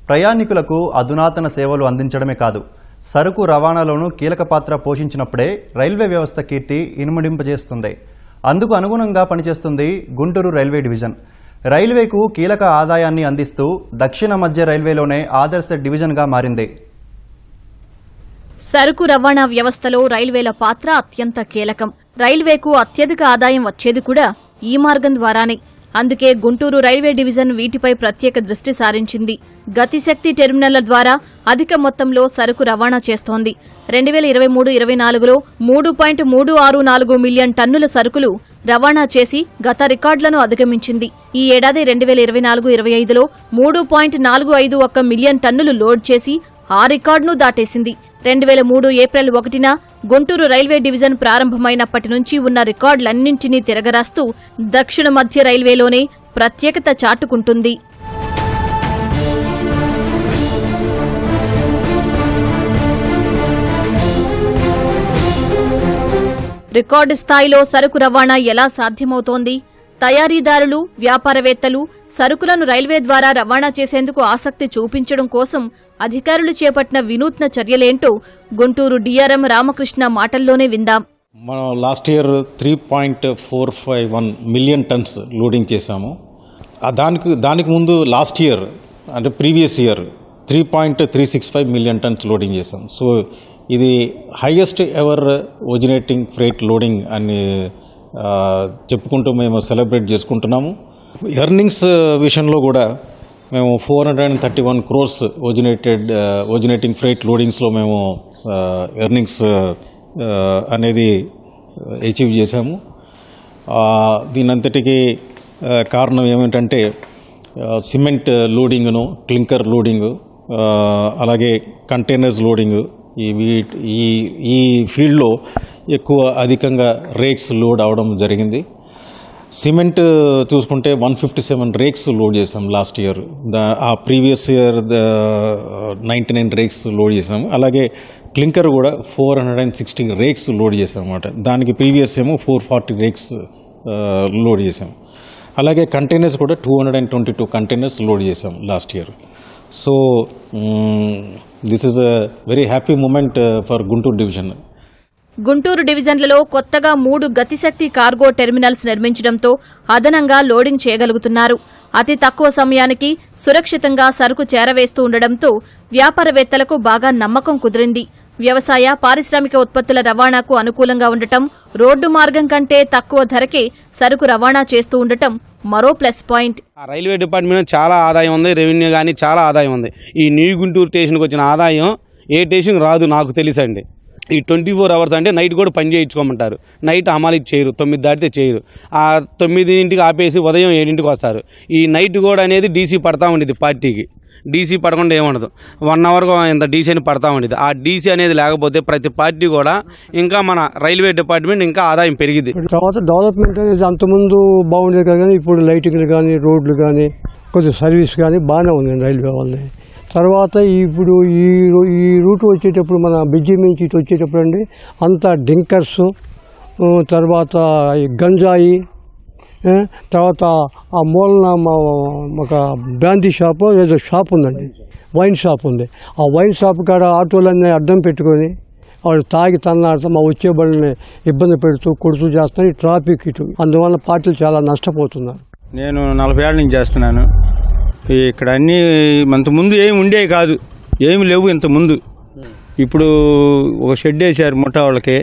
ప్రయాణికులకు అధునాతన సేవలు అందించడమే కాదు, సరుకు రవాణాలోనూ కీలక పాత్ర పోషించినప్పుడే రైల్వే వ్యవస్థ కీర్తి ఇనుమడింపజేస్తుంది. అందుకు అనుగుణంగా పనిచేస్తుంది గుంటూరు రైల్వే డివిజన్. రైల్వేకు కీలక ఆదాయాన్ని అందిస్తూ దక్షిణ మధ్య రైల్వేలోనే ఆదర్శ డివిజన్గా మారింది. సరుకు రవాణా వ్యవస్థలో రైల్వేల పాత్ర అత్యంత కీలకం. రైల్వేకు అత్యధిక ఆదాయం వచ్చేది కూడా ఈ మార్గం ద్వారానే. అందుకే గుంటూరు రైల్వే డివిజన్ వీటిపై ప్రత్యేక దృష్టి సారించింది. గతిశక్తి టెర్మినళ్ల ద్వారా అధిక మొత్తంలో సరుకు రవాణా చేస్తోంది. 2023-24లో 3.364 మిలియన్ టన్నుల సరుకులు రవాణా చేసి గత రికార్డులను అధిగమించింది. ఈ ఏడాది 2024-25లో 3.451 మిలియన్ టన్నులు లోడ్ చేసి ఆ రికార్డును దాటేసింది. 2003 ఏప్రిల్ 1న గుంటూరు రైల్వే డివిజన్ ప్రారంభమైనప్పటి నుంచి ఉన్న రికార్డులన్నింటినీ తిరగరాస్తూ దక్షిణ మధ్య రైల్వేలోనే ప్రత్యేకత చాటుకుంటుంది. రికార్డు స్థాయిలో సరుకు రవాణా ఎలా సాధ్యమవుతోంది? తయారీదారులు, వ్యాపారవేత్తలు సరుకులను రైల్వే ద్వారా రవాణా చేసేందుకు ఆసక్తి చూపించడం కోసం అధికారులు చేపట్టిన వినూత్న చర్యలేంటో గుంటూరు డిఆర్ఎం రామకృష్ణ మాటల్లోనే విందాం. మనం last year 3.451 million tons loading చేశాము. దానికి ముందు లాస్ట్ ఇయర్ అంటే previous year 3.365 million tons loading చేశాం. సో ఇది highest ever originating freight loading అని చెప్పుకుంటూ మేము సెలబ్రేట్ చేసుకుంటున్నాము. ఎర్నింగ్స్ విషయంలో కూడా మేము 431 క్రోర్స్ ఒరిజినేటింగ్ ఫ్రైట్ లోడింగ్స్లో మేము ఎర్నింగ్స్ అనేది అచీవ్ చేశాము. దీనంతటికీ కారణం ఏమిటంటే సిమెంట్ లోడింగ్ను, క్లింకర్ లోడింగు, అలాగే కంటైనర్స్ లోడింగు, ఈ ఫీల్డ్లో అధికంగా రేక్స్ లోడ్ అవడం జరిగింది. సిమెంట్ చూసుకుంటే 157 రేక్స్ లోడ్ చేసాం లాస్ట్ ఇయర్. ఆ ప్రీవియస్ ఇయర్ 99 రేక్స్ లోడ్ చేసాము. అలాగే క్లింకర్ కూడా 460 రేక్స్ లోడ్ చేసాం అన్నమాట. దానికి ప్రీవియస్ ఏమో 440 రేక్స్ లోడ్ చేసాం. అలాగే కంటైనర్స్ కూడా 222 కంటైనర్స్ లోడ్ చేసాం last year. So this is a very happy moment for Guntur division. Guntur డివిజన్లలో కొత్తగా 3 గతిశక్తి కార్గో టెర్మినల్స్ నిర్మించడంతో అదనంగా లోడింగ్ చేయగలుగుతున్నారు. అతి తక్కువ సమయానికి సురక్షితంగా సరుకు చేరవేస్తూ ఉండడంతో వ్యాపారవేత్తలకు బాగా నమ్మకం కుదిరింది. వ్యవసాయ, పారిశ్రామిక ఉత్పత్తుల రవాణాకు అనుకూలంగా ఉండటం, రోడ్డు మార్గం కంటే తక్కువ ధరకే సరుకు రవాణా చేస్తూ ఉండటం మరో ప్లస్ పాయింట్. రైల్వే డిపార్ట్మెంట్ చాలా ఆదాయం ఉంది, రెవెన్యూ కానీ చాలా ఆదాయం ఉంది. ఈ న్యూ గుంటూరు స్టేషన్కి వచ్చిన ఆదాయం ఏ స్టేషన్కి రాదు నాకు తెలుసండి. ఈ 24 అవర్స్ అంటే నైట్ కూడా పని చేయించుకోమంటారు. నైట్ అమలు చేయరు, 9 దాటితే చేయరు. ఆ 9ంటికి ఆపేసి ఉదయం 7ంటికి వస్తారు. ఈ నైట్ కూడా అనేది డీసీ పడతా ఉండేది పార్టీకి. డీసీ పడకుండా ఏముండదు, 1 అవర్ ఇంత డీసీ అని పడతా ఉండేది. ఆ డీసీ అనేది లేకపోతే ప్రతి పార్టీ కూడా ఇంకా మన రైల్వే డిపార్ట్మెంట్ ఇంకా ఆదాయం పెరిగింది. తర్వాత డెవలప్మెంట్ అనేది అంతకుముందు బాగుండేది కానీ ఇప్పుడు లైటింగ్లు కానీ, రోడ్లు కానీ, కొద్దిగా సర్వీస్ కానీ బాగానే ఉంది రైల్వే వాళ్ళని. తర్వాత ఇప్పుడు ఈ రూట్ వచ్చేటప్పుడు మన బిజ్జి నుంచి ఇటు వచ్చేటప్పుడు అండి అంతా డింకర్స్, తర్వాత గంజాయి, తర్వాత ఆ మూలన ఒక బ్రాందీ షాపు ఏదో షాప్ ఉందండి, వైన్ షాప్ ఉంది. ఆ వైన్ షాప్ కాడ ఆటోలన్నీ అడ్డం పెట్టుకొని వాడు తాగి తన్నాడుతూ మా వచ్చే బళ్ళని ఇబ్బంది పెడుతూ కొడుతూ చేస్తాను. ట్రాఫిక్ ఇటు అందువల్ల పార్టీలు చాలా నష్టపోతున్నారు. నేను 40 ఏళ్ళ నుంచి చేస్తున్నాను ఇక్కడ. అన్నీ అంతకుముందు ఏమి ఉండేవి కాదు, ఏమి లేవు ఇంతకుముందు. ఇప్పుడు ఒక షెడ్ వేశారు ముఠా వాళ్ళకి,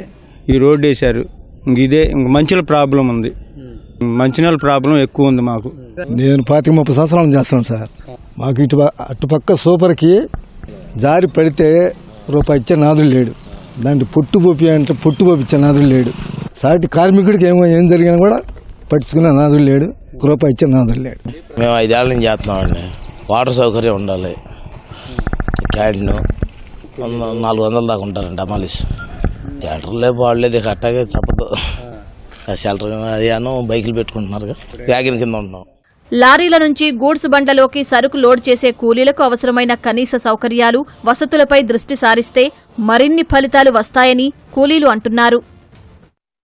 ఈ రోడ్డు వేశారు. ఇంక మంచిల ప్రాబ్లం ఉంది, మంచినీళ్ళ ప్రాబ్లం ఎక్కువ ఉంది మాకు. నేను 25-30 సంవత్సరాలు చేస్తున్నాను సార్. మాకు అటుపక్క సూపర్కి జారి పడితే రూపాయి ఇచ్చే నాదులు లేడు, దాంట్లో పొట్టు పోపిచ్చే నాదులు లేడు. సాటి కార్మికుడికి ఏం జరిగినా కూడా పట్టించుకునే నాదులు లేడు, రూపాయి ఇచ్చే నాదులు లేడు. మేము 5 ఏళ్ళ నుంచి చేస్తున్నామండి. వాటర్ సౌకర్యం ఉండాలి, క్యాంటీన్ 400 దాకా ఉంటారండి అమాలిస్. థియేటర్ లేపు వాళ్ళేది అట్టాగే చెప్పదు. షెల్టర్ అదిను బైకులు పెట్టుకుంటున్నారు, వ్యాగిన్ కింద ఉంటున్నాం. లారీల నుంచి గూడ్స్ బండ్లలోకి సరుకు లోడ్ చేసే కూలీలకు అవసరమైన కనీస సౌకర్యాలు, వసతులపై దృష్టి సారిస్తే మరిన్ని ఫలితాలు వస్తాయని కూలీలు అంటున్నారు.